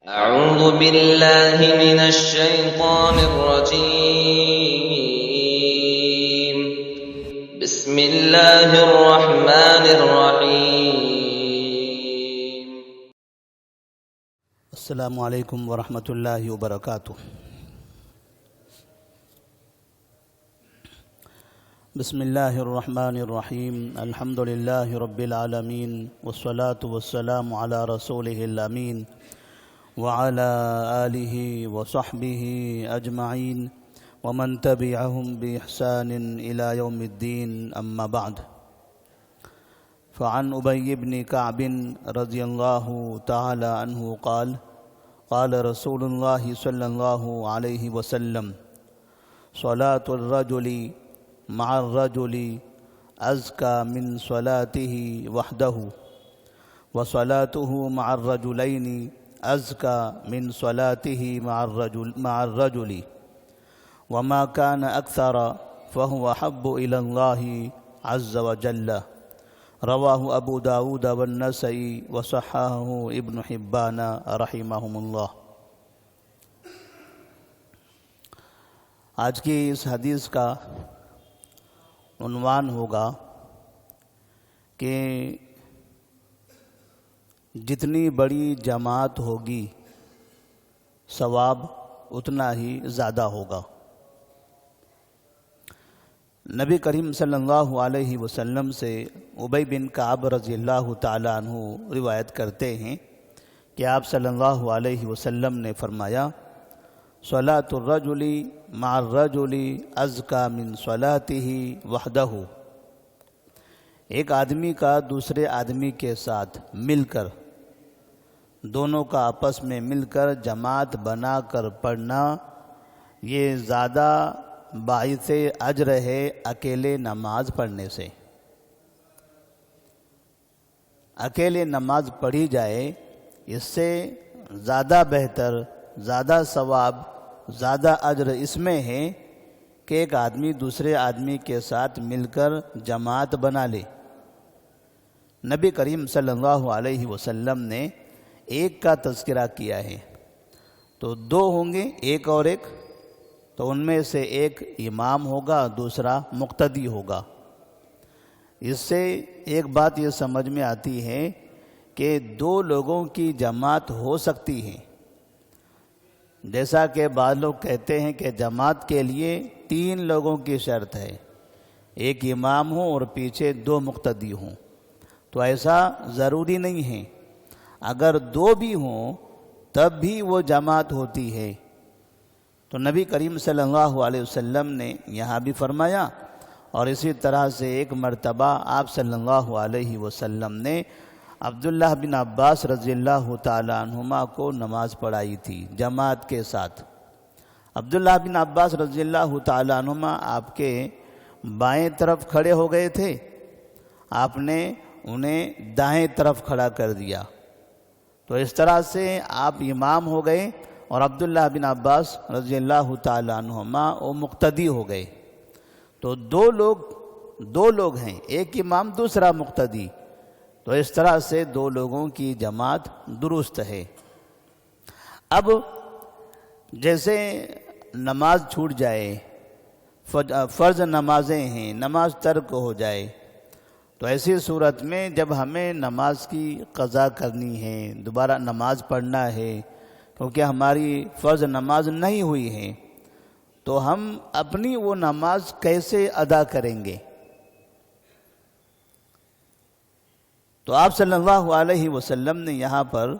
أعوذ بالله من الشيطان الرجيم. بسم الله الرحمن الرحيم. السلام علیکم ورحمۃ اللہ وبرکاتہ. بسم اللہ الرحمن الرحیم. الحمد للہ رب العالمین والصلاة والسلام علی رسولہ الامین وعلى آلہ وصحبہ اجمعین ومن تبعہم بإحسان إلى يوم الدین. اما بعد، فعن ابی بن کعب رضی اللہ تعالی عنہ قال قال رسول اللہ صلی اللہ علیہ وسلم: صلاة الرجل مع الرجل ازکى من صلاته وحده وصلاته مع الرجلين ازکى من صلاته مع الرجل وما كان اکثر فهو احب الى الله عز وجل. رواہ ابو داود والنسائی وصححہ ابن حبان رحمہم اللہ. آج کی اس حدیث کا عنوان ہوگا کہ جتنی بڑی جماعت ہوگی ثواب اتنا ہی زیادہ ہوگا. نبی کریم صلی اللہ علیہ وسلم سے ابی بن کعب رضی اللہ تعالیٰ عنہ روایت کرتے ہیں کہ آپ صلی اللہ علیہ وسلم نے فرمایا: صلاة الرجل مع الرجل ازکى من صلاته وحدہ. ایک آدمی کا دوسرے آدمی کے ساتھ مل کر، دونوں کا آپس میں مل کر جماعت بنا کر پڑھنا، یہ زیادہ باعث اجر ہے اکیلے نماز پڑھنے سے. اکیلے نماز پڑھی جائے اس سے زیادہ بہتر، زیادہ ثواب، زیادہ اجر اس میں ہے کہ ایک آدمی دوسرے آدمی کے ساتھ مل کر جماعت بنا لے. نبی کریم صلی اللہ علیہ وسلم نے ایک کا تذکرہ کیا ہے، تو دو ہوں گے، ایک اور ایک، تو ان میں سے ایک امام ہوگا، دوسرا مقتدی ہوگا. اس سے ایک بات یہ سمجھ میں آتی ہے کہ دو لوگوں کی جماعت ہو سکتی ہے. جیسا کہ بعض لوگ کہتے ہیں کہ جماعت کے لیے 3 لوگوں کی شرط ہے، ایک امام ہو اور پیچھے 2 مقتدی ہوں. تو ایسا ضروری نہیں ہے، اگر 2 بھی ہوں تب بھی وہ جماعت ہوتی ہے. تو نبی کریم صلی اللہ علیہ وسلم نے یہاں بھی فرمایا، اور اسی طرح سے ایک مرتبہ آپ صلی اللہ علیہ وسلم نے عبداللہ بن عباس رضی اللہ تعالیٰ عنہما کو نماز پڑھائی تھی جماعت کے ساتھ. عبداللہ بن عباس رضی اللہ تعالیٰ عنہما آپ کے بائیں طرف کھڑے ہو گئے تھے، آپ نے انہیں دائیں طرف کھڑا کر دیا. تو اس طرح سے آپ امام ہو گئے اور عبداللہ بن عباس رضی اللہ تعالیٰ عنہما وہ مقتدی ہو گئے. تو دو لوگ ہیں، ایک امام دوسرا مقتدی. تو اس طرح سے 2 لوگوں کی جماعت درست ہے. اب جیسے نماز چھوٹ جائے، فرض نمازیں ہیں، نماز ترک ہو جائے، تو ایسی صورت میں جب ہمیں نماز کی قضا کرنی ہے، دوبارہ نماز پڑھنا ہے، کیونکہ ہماری فرض نماز نہیں ہوئی ہے، تو ہم اپنی وہ نماز کیسے ادا کریں گے؟ تو آپ صلی اللہ علیہ وسلم نے یہاں پر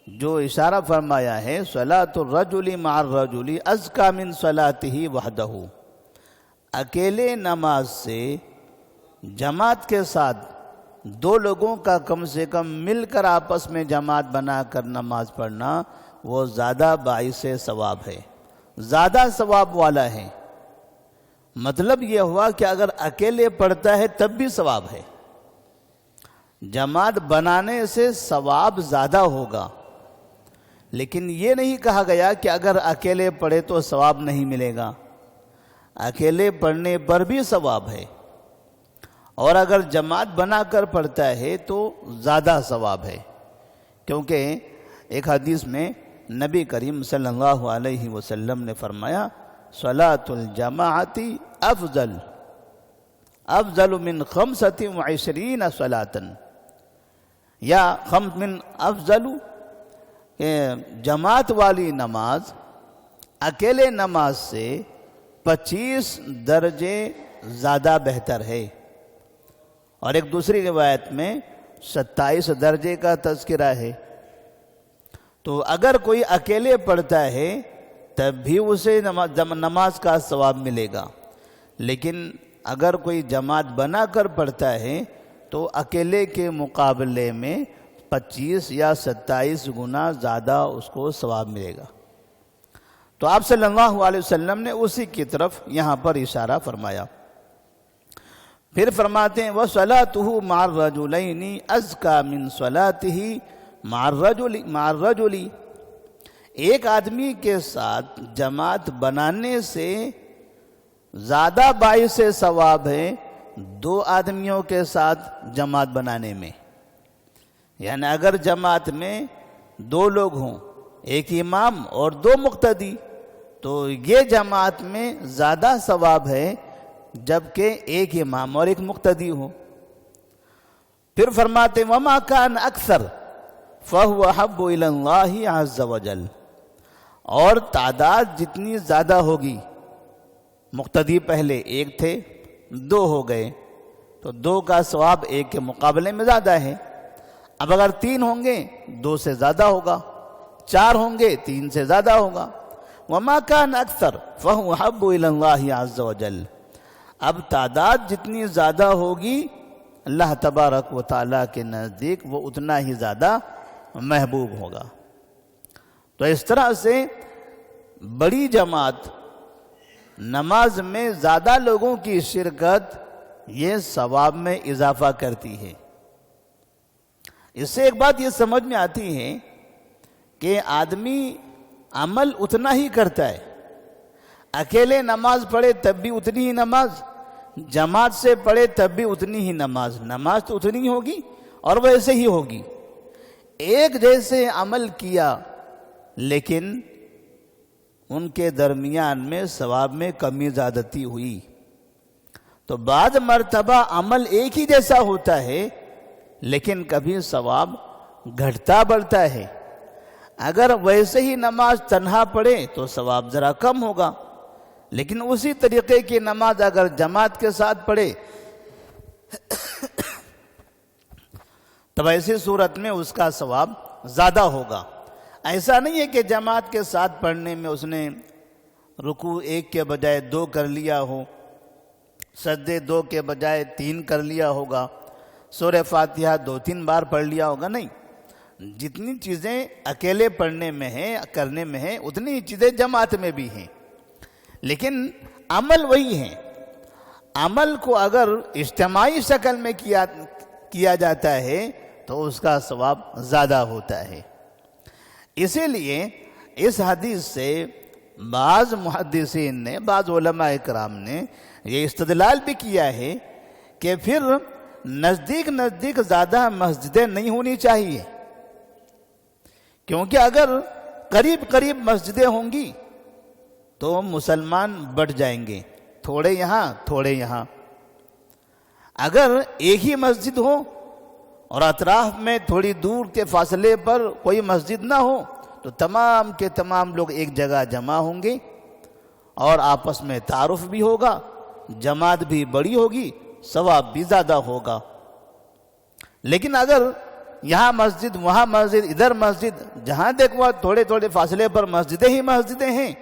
جو اشارہ فرمایا ہے، صلاة الرجل مع الرجل ازکى من صلاته وحدہ، اکیلے نماز سے جماعت کے ساتھ 2 لوگوں کا کم سے کم مل کر آپس میں جماعت بنا کر نماز پڑھنا، وہ زیادہ باعث ثواب ہے، زیادہ ثواب والا ہے. مطلب یہ ہوا کہ اگر اکیلے پڑھتا ہے تب بھی ثواب ہے، جماعت بنانے سے ثواب زیادہ ہوگا. لیکن یہ نہیں کہا گیا کہ اگر اکیلے پڑھے تو ثواب نہیں ملے گا. اکیلے پڑھنے پر بھی ثواب ہے، اور اگر جماعت بنا کر پڑھتا ہے تو زیادہ ثواب ہے. کیونکہ ایک حدیث میں نبی کریم صلی اللہ علیہ وسلم نے فرمایا صلاۃ الجماعتی افضل من 25 صلاۃ، یا من افضل جماعت والی نماز اکیلے نماز سے 25 درجے زیادہ بہتر ہے، اور ایک دوسری روایت میں 27 درجے کا تذکرہ ہے۔ تو اگر کوئی اکیلے پڑھتا ہے تب بھی اسے نماز کا ثواب ملے گا، لیکن اگر کوئی جماعت بنا کر پڑھتا ہے تو اکیلے کے مقابلے میں 25 یا 27 گنا زیادہ اس کو ثواب ملے گا۔ تو آپ صلی اللہ علیہ وسلم نے اسی کی طرف یہاں پر اشارہ فرمایا۔ پھر فرماتے ہیں وَصَلَاتُهُ مَعَ الرَّجُلَيْنِ أَزْكَى مِنْ صَلَاتِهِ مَعَ الرَّجُلِ، ایک آدمی کے ساتھ جماعت بنانے سے زیادہ باعث ثواب ہے 2 آدمیوں کے ساتھ جماعت بنانے میں۔ یعنی اگر جماعت میں 2 لوگ ہوں، ایک امام اور 2 مقتدی، تو یہ جماعت میں زیادہ ثواب ہے جبکہ ایک امام اور ایک مقتدی ہو۔ پھر فرماتے وَمَا كَانَ أَكْثَرَ فَهُوَ أَحَبُّ إِلَى اللَّهِ عَزَّ وَجَلَّ، اور تعداد جتنی زیادہ ہوگی، مقتدی پہلے 1 تھے 2 ہو گئے تو 2 کا ثواب 1 کے مقابلے میں زیادہ ہے۔ اب اگر 3 ہوں گے 2 سے زیادہ ہوگا، 4 ہوں گے 3 سے زیادہ ہوگا۔ وَمَا كَانَ أَكْثَرَ فَهُوَ أَحَبُّ إِلَى اللَّهِ عَزَّ وَجَلَّ، اب تعداد جتنی زیادہ ہوگی اللہ تبارک و تعالیٰ کے نزدیک وہ اتنا ہی زیادہ محبوب ہوگا۔ تو اس طرح سے بڑی جماعت نماز میں زیادہ لوگوں کی شرکت یہ ثواب میں اضافہ کرتی ہے۔ اس سے ایک بات یہ سمجھ میں آتی ہے کہ آدمی عمل اتنا ہی کرتا ہے، اکیلے نماز پڑھے تب بھی اتنی ہی نماز، جماعت سے پڑھے تب بھی اتنی ہی نماز تو اتنی ہی ہوگی اور ویسے ہی ہوگی۔ ایک جیسے عمل کیا لیکن ان کے درمیان میں ثواب میں کمی زیادتی ہوئی۔ تو بعض مرتبہ عمل ایک ہی جیسا ہوتا ہے لیکن کبھی ثواب گھٹتا بڑھتا ہے۔ اگر ویسے ہی نماز تنہا پڑھے تو ثواب ذرا کم ہوگا، لیکن اسی طریقے کی نماز اگر جماعت کے ساتھ پڑھے تب ایسی صورت میں اس کا ثواب زیادہ ہوگا۔ ایسا نہیں ہے کہ جماعت کے ساتھ پڑھنے میں اس نے رکوع 1 کے بجائے 2 کر لیا ہو، سجدے 2 کے بجائے 3 کر لیا ہوگا، سورہ فاتحہ 2-3 بار پڑھ لیا ہوگا، نہیں۔ جتنی چیزیں اکیلے پڑھنے میں ہیں کرنے میں ہیں اتنی ہی چیزیں جماعت میں بھی ہیں، لیکن عمل وہی ہیں۔ عمل کو اگر اجتماعی شکل میں کیا جاتا ہے تو اس کا ثواب زیادہ ہوتا ہے۔ اسی لیے اس حدیث سے بعض محدثین نے، بعض علماء کرام نے یہ استدلال بھی کیا ہے کہ پھر نزدیک نزدیک زیادہ مسجدیں نہیں ہونی چاہیے، کیونکہ اگر قریب قریب مسجدیں ہوں گی تو مسلمان بٹ جائیں گے، تھوڑے یہاں تھوڑے یہاں۔ اگر ایک ہی مسجد ہو اور اطراف میں تھوڑی دور کے فاصلے پر کوئی مسجد نہ ہو تو تمام کے تمام لوگ ایک جگہ جمع ہوں گے اور آپس میں تعارف بھی ہوگا، جماعت بھی بڑی ہوگی، ثواب بھی زیادہ ہوگا۔ لیکن اگر یہاں مسجد وہاں مسجد ادھر مسجد، جہاں دیکھو تھوڑے تھوڑے فاصلے پر مسجدیں ہی مسجدیں ہیں،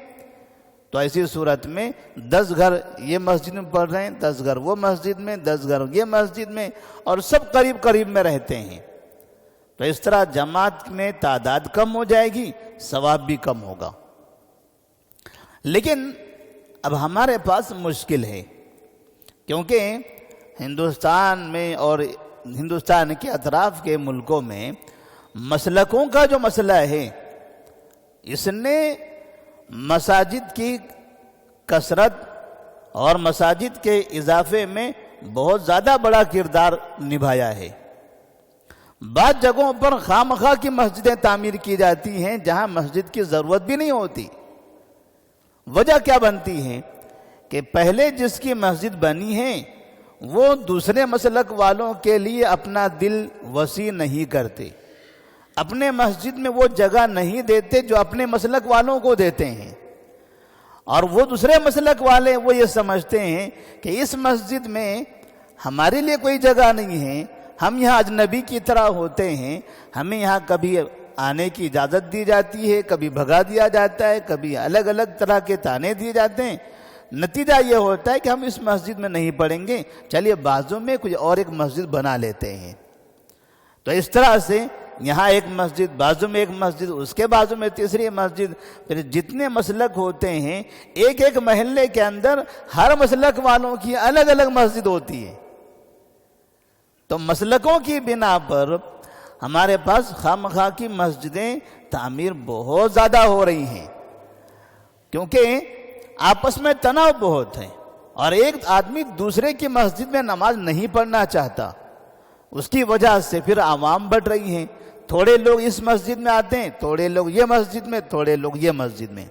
تو ایسی صورت میں 10 گھر یہ مسجد میں پڑھ رہے ہیں، 10 گھر وہ مسجد میں، 10 گھر یہ مسجد میں، اور سب قریب قریب میں رہتے ہیں، تو اس طرح جماعت میں تعداد کم ہو جائے گی، ثواب بھی کم ہوگا۔ لیکن اب ہمارے پاس مشکل ہے، کیونکہ ہندوستان میں اور ہندوستان کے اطراف کے ملکوں میں مسلکوں کا جو مسئلہ ہے اس نے مساجد کی کثرت اور مساجد کے اضافے میں بہت زیادہ بڑا کردار نبھایا ہے۔ بعض جگہوں پر خواہ کی مسجدیں تعمیر کی جاتی ہیں جہاں مسجد کی ضرورت بھی نہیں ہوتی۔ وجہ کیا بنتی ہے کہ پہلے جس کی مسجد بنی ہے وہ دوسرے مسلک والوں کے لیے اپنا دل وسیع نہیں کرتے، اپنے مسجد میں وہ جگہ نہیں دیتے جو اپنے مسلک والوں کو دیتے ہیں، اور وہ دوسرے مسلک والے وہ یہ سمجھتے ہیں کہ اس مسجد میں ہمارے لیے کوئی جگہ نہیں ہے، ہم یہاں اجنبی کی طرح ہوتے ہیں، ہمیں یہاں کبھی آنے کی اجازت دی جاتی ہے، کبھی بھگا دیا جاتا ہے، کبھی الگ الگ طرح کے طعنے دیے جاتے ہیں۔ نتیجہ یہ ہوتا ہے کہ ہم اس مسجد میں نہیں پڑھیں گے، چلیے بازو میں کچھ اور ایک مسجد بنا لیتے ہیں۔ تو اس طرح سے یہاں ایک مسجد، بازو میں ایک مسجد، اس کے بازو میں تیسری مسجد، پھر جتنے مسلک ہوتے ہیں ایک ایک محلے کے اندر ہر مسلک والوں کی الگ الگ مسجد ہوتی ہے۔ تو مسلکوں کی بنا پر ہمارے پاس خواہ کی مسجدیں تعمیر بہت زیادہ ہو رہی ہیں، کیونکہ آپس میں تناؤ بہت ہے، اور ایک آدمی دوسرے کی مسجد میں نماز نہیں پڑھنا چاہتا، اس کی وجہ سے پھر عوام بڑھ رہی ہیں، تھوڑے لوگ اس مسجد میں آتے ہیں، تھوڑے لوگ یہ مسجد میں، تھوڑے لوگ یہ مسجد میں۔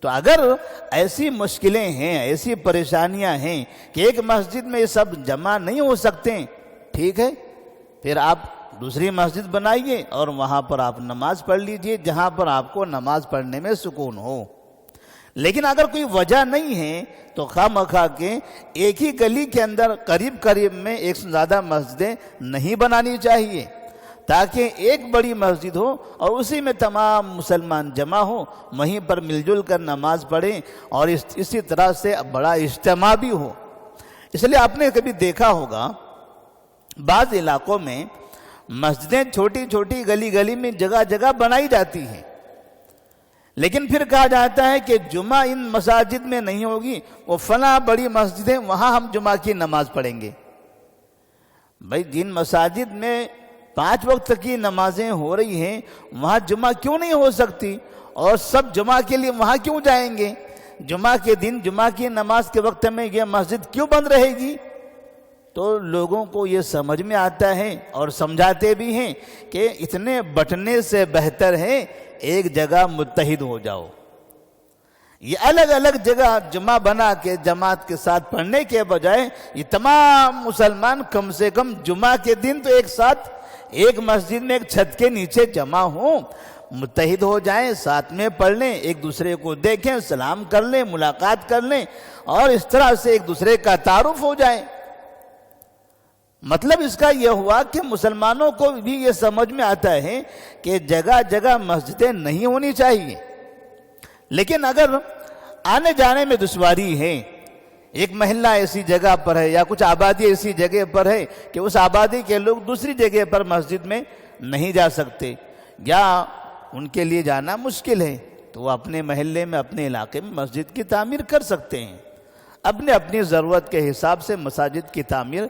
تو اگر ایسی مشکلیں ہیں، ایسی پریشانیاں ہیں کہ ایک مسجد میں یہ سب جمع نہیں ہو سکتے، ٹھیک ہے، پھر آپ دوسری مسجد بنائیے اور وہاں پر آپ نماز پڑھ لیجئے جہاں پر آپ کو نماز پڑھنے میں سکون ہو۔ لیکن اگر کوئی وجہ نہیں ہے تو خواہ کے ایک ہی گلی کے اندر قریب میں ایک سے زیادہ مسجدیں نہیں بنانی چاہیے، تاکہ ایک بڑی مسجد ہو اور اسی میں تمام مسلمان جمع ہو، وہیں پر مل جل کر نماز پڑھیں، اور اسی طرح سے بڑا اجتماع بھی ہو۔ اس لیے آپ نے کبھی دیکھا ہوگا بعض علاقوں میں مسجدیں چھوٹی چھوٹی گلی میں جگہ جگہ بنائی جاتی ہیں، لیکن پھر کہا جاتا ہے کہ جمعہ ان مساجد میں نہیں ہوگی، وہ فلاں بڑی مسجدیں وہاں ہم جمعہ کی نماز پڑھیں گے۔ بھائی جن مساجد میں 5 وقت کی نمازیں ہو رہی ہیں وہاں جمعہ کیوں نہیں ہو سکتی، اور سب جمعہ کے لیے وہاں کیوں جائیں گے؟ جمعہ کے دن جمعہ کی نماز کے وقت میں یہ مسجد کیوں بند رہے گی؟ تو لوگوں کو یہ سمجھ میں آتا ہے اور سمجھاتے بھی ہیں کہ اتنے بٹنے سے بہتر ہے ایک جگہ متحد ہو جاؤ۔ یہ الگ الگ جگہ جمعہ بنا کے جماعت کے ساتھ پڑھنے کے بجائے یہ تمام مسلمان کم سے کم جمعہ کے دن تو ایک ساتھ ایک مسجد میں ایک چھت کے نیچے جمع ہوں، متحد ہو جائیں، ساتھ میں پڑھ لیں، ایک دوسرے کو دیکھیں، سلام کر لیں، ملاقات کر لیں، اور اس طرح سے ایک دوسرے کا تعارف ہو جائے۔ مطلب اس کا یہ ہوا کہ مسلمانوں کو بھی یہ سمجھ میں آتا ہے کہ جگہ جگہ مسجدیں نہیں ہونی چاہیے، لیکن اگر آنے جانے میں دشواری ہے، ایک محلہ ایسی جگہ پر ہے یا کچھ آبادی ایسی جگہ پر ہے کہ اس آبادی کے لوگ دوسری جگہ پر مسجد میں نہیں جا سکتے یا ان کے لیے جانا مشکل ہے، تو وہ اپنے محلے میں اپنے علاقے میں مسجد کی تعمیر کر سکتے ہیں۔ اپنی ضرورت کے حساب سے مساجد کی تعمیر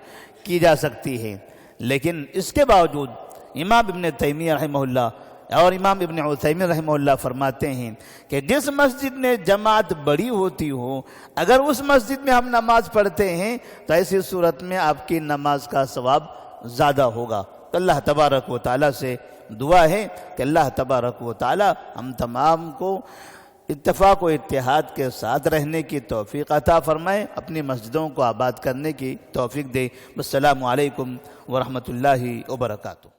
کی جا سکتی ہے، لیکن اس کے باوجود امام ابن تیمیہ رحمہ اللہ اور امام ابن عثیمین رحمہ اللہ فرماتے ہیں کہ جس مسجد میں جماعت بڑی ہوتی ہو، اگر اس مسجد میں ہم نماز پڑھتے ہیں تو ایسی صورت میں آپ کی نماز کا ثواب زیادہ ہوگا۔ تو اللہ تبارک و تعالیٰ سے دعا ہے کہ اللہ تبارک و تعالیٰ ہم تمام کو اتفاق و اتحاد کے ساتھ رہنے کی توفیق عطا فرمائے، اپنی مسجدوں کو آباد کرنے کی توفیق دے۔ السلام علیکم ورحمۃ اللہ وبرکاتہ۔